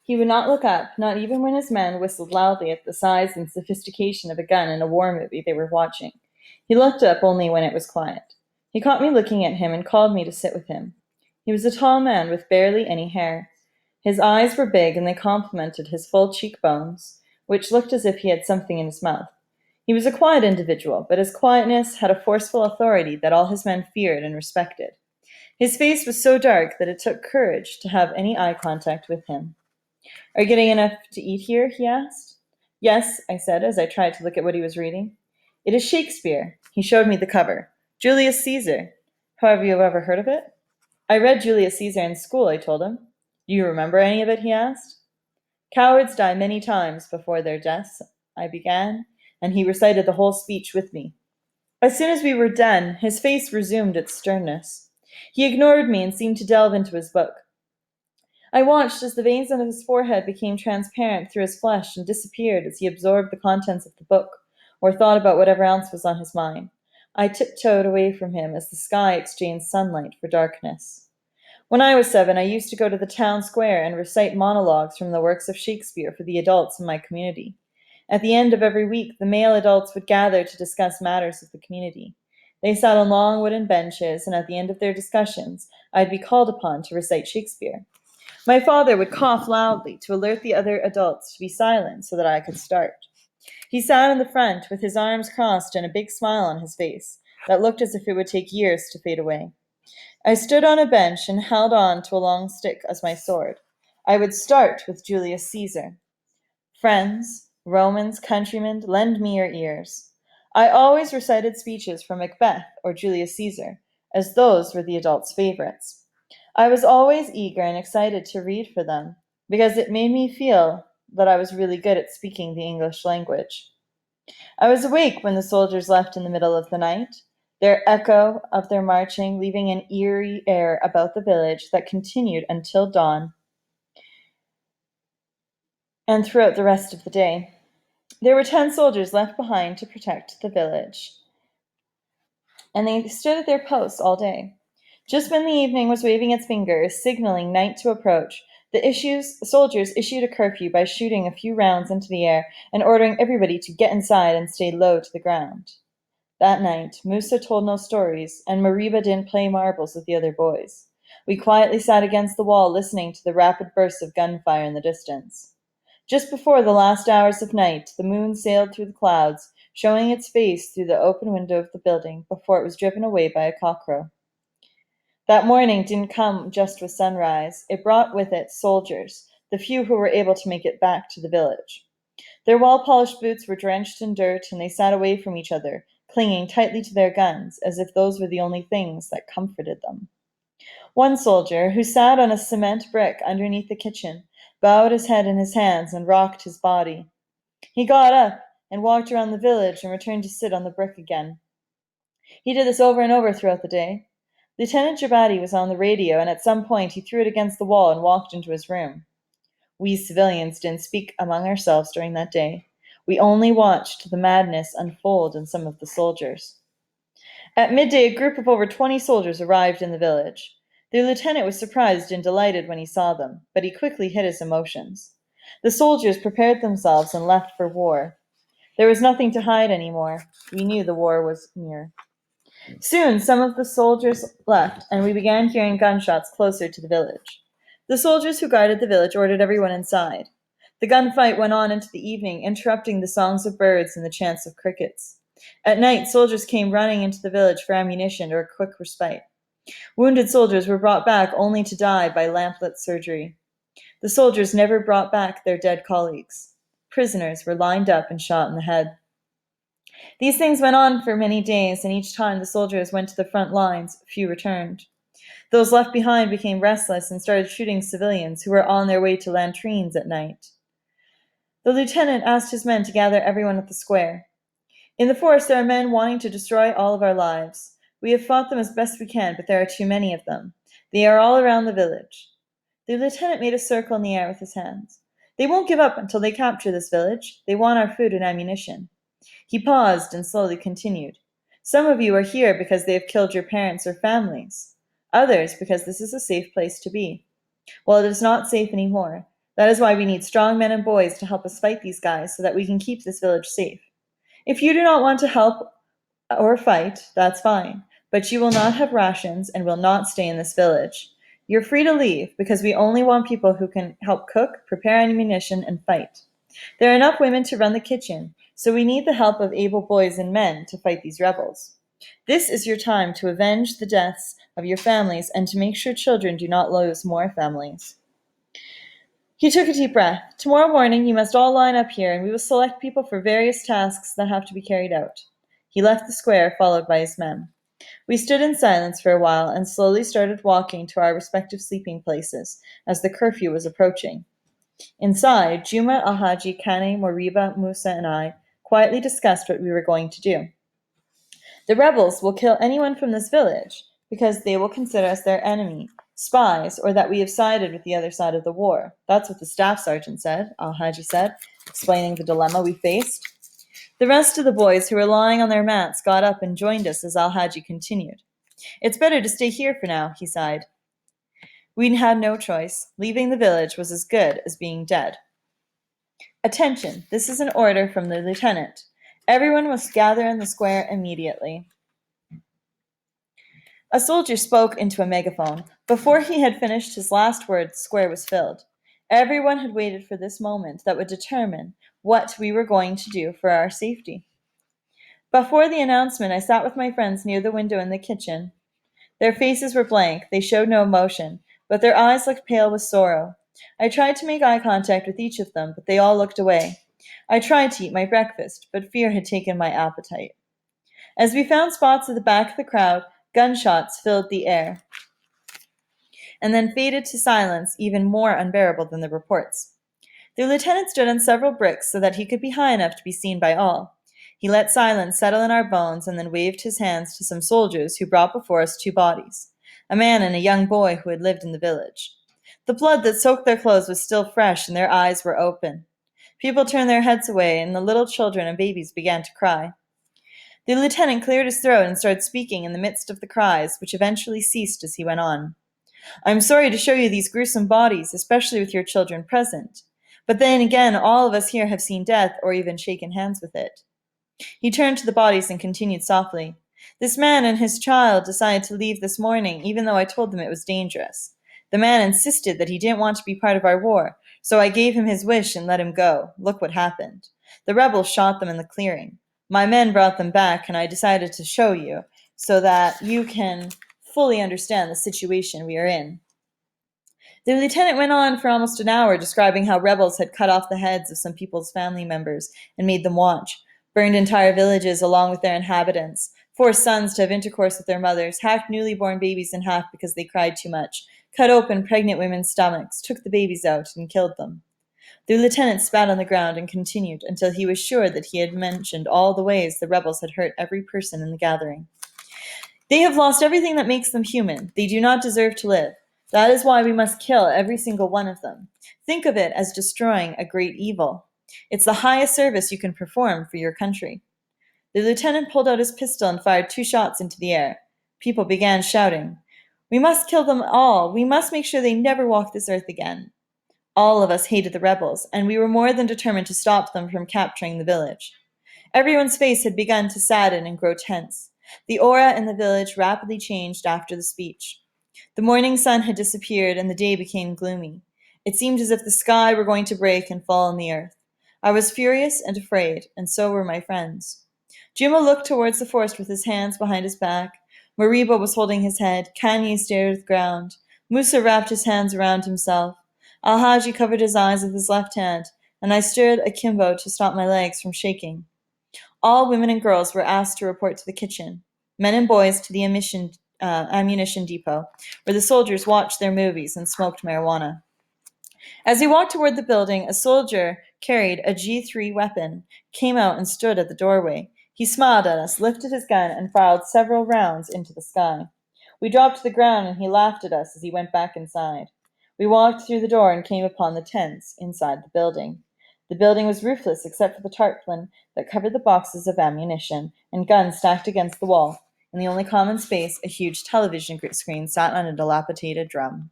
He would not look up, not even when his men whistled loudly at the size and sophistication of a gun in a war movie they were watching. He looked up only when it was quiet. He caught me looking at him and called me to sit with him. He was a tall man with barely any hair. His eyes were big and they complemented his full cheekbones, which looked as if he had something in his mouth. He was a quiet individual, but his quietness had a forceful authority that all his men feared and respected. His face was so dark that it took courage to have any eye contact with him. Are you getting enough to eat here? He asked. Yes, I said as I tried to look at what he was reading. It is Shakespeare. He showed me the cover. Julius Caesar. Have you ever heard of it? I read Julius Caesar in school, I told him. Do you remember any of it? He asked. Cowards die many times before their deaths, I began, and he recited the whole speech with me. As soon as we were done, his face resumed its sternness. He ignored me and seemed to delve into his book. I watched as the veins on his forehead became transparent through his flesh and disappeared as he absorbed the contents of the book, or thought about whatever else was on his mind. I tiptoed away from him as the sky exchanged sunlight for darkness. When I was 7, I used to go to the town square and recite monologues from the works of Shakespeare for the adults in my community. At the end of every week, the male adults would gather to discuss matters of the community. They sat on long wooden benches, and at the end of their discussions, I'd be called upon to recite Shakespeare. My father would cough loudly to alert the other adults to be silent so that I could start. He sat in the front with his arms crossed and a big smile on his face that looked as if it would take years to fade away. I stood on a bench and held on to a long stick as my sword. I would start with Julius Caesar. Friends, Romans, countrymen, lend me your ears. I always recited speeches from Macbeth or Julius Caesar, as those were the adults' favorites. I was always eager and excited to read for them, because it made me feel that I was really good at speaking the English language. I was awake when the soldiers left in the middle of the night, their echo of their marching leaving an eerie air about the village that continued until dawn and throughout the rest of the day. There were 10 soldiers left behind to protect the village, and they stood at their posts all day. Just when the evening was waving its fingers, signaling night to approach, the soldiers issued a curfew by shooting a few rounds into the air and ordering everybody to get inside and stay low to the ground. That night, Musa told no stories, and Mariba didn't play marbles with the other boys. We quietly sat against the wall listening to the rapid bursts of gunfire in the distance. Just before the last hours of night, the moon sailed through the clouds, showing its face through the open window of the building before it was driven away by a cockcrow. That morning didn't come just with sunrise. It brought with it soldiers, the few who were able to make it back to the village. Their well-polished boots were drenched in dirt, and they sat away from each other, clinging tightly to their guns, as if those were the only things that comforted them. One soldier, who sat on a cement brick underneath the kitchen, bowed his head in his hands and rocked his body. He got up and walked around the village and returned to sit on the brick again. He did this over and over throughout the day. Lieutenant Jabati was on the radio, and at some point he threw it against the wall and walked into his room. We civilians didn't speak among ourselves during that day. We only watched the madness unfold in some of the soldiers. At midday, a group of over 20 soldiers arrived in the village. The lieutenant was surprised and delighted when he saw them, but he quickly hid his emotions. The soldiers prepared themselves and left for war. There was nothing to hide anymore. We knew the war was near. Soon some of the soldiers left, and we began hearing gunshots closer to the village. The soldiers who guarded the village ordered everyone inside. The gunfight went on into the evening, interrupting the songs of birds and the chants of crickets. At night, soldiers came running into the village for ammunition or a quick respite. Wounded soldiers were brought back only to die by lamplit surgery. The soldiers never brought back their dead colleagues. Prisoners were lined up and shot in the head. These things went on for many days, and each time the soldiers went to the front lines, few returned. Those left behind became restless and started shooting civilians who were on their way to latrines at night. The lieutenant asked his men to gather everyone at the square. In the forest there are men wanting to destroy all of our lives. We have fought them as best we can, but there are too many of them. They are all around the village. The lieutenant made a circle in the air with his hands. They won't give up until they capture this village. They want our food and ammunition. He paused and slowly continued. Some of you are here because they have killed your parents or families. Others because this is a safe place to be. Well, it is not safe anymore. That is why we need strong men and boys to help us fight these guys so that we can keep this village safe. If you do not want to help or fight, that's fine, but you will not have rations and will not stay in this village. You're free to leave because we only want people who can help cook, prepare ammunition, and fight. There are enough women to run the kitchen, so we need the help of able boys and men to fight these rebels. This is your time to avenge the deaths of your families and to make sure children do not lose more families. He took a deep breath. Tomorrow morning you must all line up here, and we will select people for various tasks that have to be carried out. He left the square, followed by his men. We stood in silence for a while and slowly started walking to our respective sleeping places as the curfew was approaching. Inside, Juma, Alhaji, Kane, Moriba, Musa, and I quietly discussed what we were going to do. The rebels will kill anyone from this village because they will consider us their enemy, spies, or that we have sided with the other side of the war. That's what the staff sergeant said, Alhaji said, explaining the dilemma we faced. The rest of the boys who were lying on their mats got up and joined us as Alhaji continued. It's better to stay here for now, he sighed. We had no choice. Leaving the village was as good as being dead. Attention, this is an order from the lieutenant. Everyone must gather in the square immediately. A soldier spoke into a megaphone. Before he had finished his last word, the square was filled. Everyone had waited for this moment that would determine what we were going to do for our safety. Before the announcement, I sat with my friends near the window in the kitchen. Their faces were blank, they showed no emotion, but their eyes looked pale with sorrow. I tried to make eye contact with each of them, but they all looked away. I tried to eat my breakfast, but fear had taken my appetite. As we found spots at the back of the crowd, gunshots filled the air, and then faded to silence, even more unbearable than the reports. The lieutenant stood on several bricks so that he could be high enough to be seen by all. He let silence settle in our bones and then waved his hands to some soldiers who brought before us two bodies, a man and a young boy who had lived in the village. The blood that soaked their clothes was still fresh and their eyes were open. People turned their heads away and the little children and babies began to cry. The lieutenant cleared his throat and started speaking in the midst of the cries, which eventually ceased as he went on. I'm sorry to show you these gruesome bodies, especially with your children present. But then again, all of us here have seen death or even shaken hands with it. He turned to the bodies and continued softly. This man and his child decided to leave this morning, even though I told them it was dangerous. The man insisted that he didn't want to be part of our war, so I gave him his wish and let him go. Look what happened. The rebels shot them in the clearing. My men brought them back, and I decided to show you so that you can fully understand the situation we are in. The lieutenant went on for almost an hour describing how rebels had cut off the heads of some people's family members and made them watch, burned entire villages along with their inhabitants, forced sons to have intercourse with their mothers, hacked newly born babies in half because they cried too much, cut open pregnant women's stomachs, took the babies out, and killed them. The lieutenant spat on the ground and continued until he was sure that he had mentioned all the ways the rebels had hurt every person in the gathering. They have lost everything that makes them human. They do not deserve to live. That is why we must kill every single one of them. Think of it as destroying a great evil. It's the highest service you can perform for your country. The lieutenant pulled out his pistol and fired 2 shots into the air. People began shouting, We must kill them all. We must make sure they never walk this earth again. All of us hated the rebels, and we were more than determined to stop them from capturing the village. Everyone's face had begun to sadden and grow tense. The aura in the village rapidly changed after the speech. The morning sun had disappeared and the day became gloomy. It seemed as if the sky were going to break and fall on the earth. I was furious and afraid, and so were my friends. Juma looked towards the forest with his hands behind his back. Mariba was holding his head. Kanye stared at the ground. Musa wrapped his hands around himself. Alhaji covered his eyes with his left hand, and I stood akimbo to stop my legs from shaking. All women and girls were asked to report to the kitchen, men and boys to the ammunition depot, where the soldiers watched their movies and smoked marijuana. As we walked toward the building, a soldier carried a G3 weapon, came out and stood at the doorway. He smiled at us, lifted his gun, and fired several rounds into the sky. We dropped to the ground, and he laughed at us as he went back inside. We walked through the door and came upon the tents inside the building. The building was roofless except for the tarpaulin that covered the boxes of ammunition and guns stacked against the wall. In the only common space, a huge television screen sat on a dilapidated drum.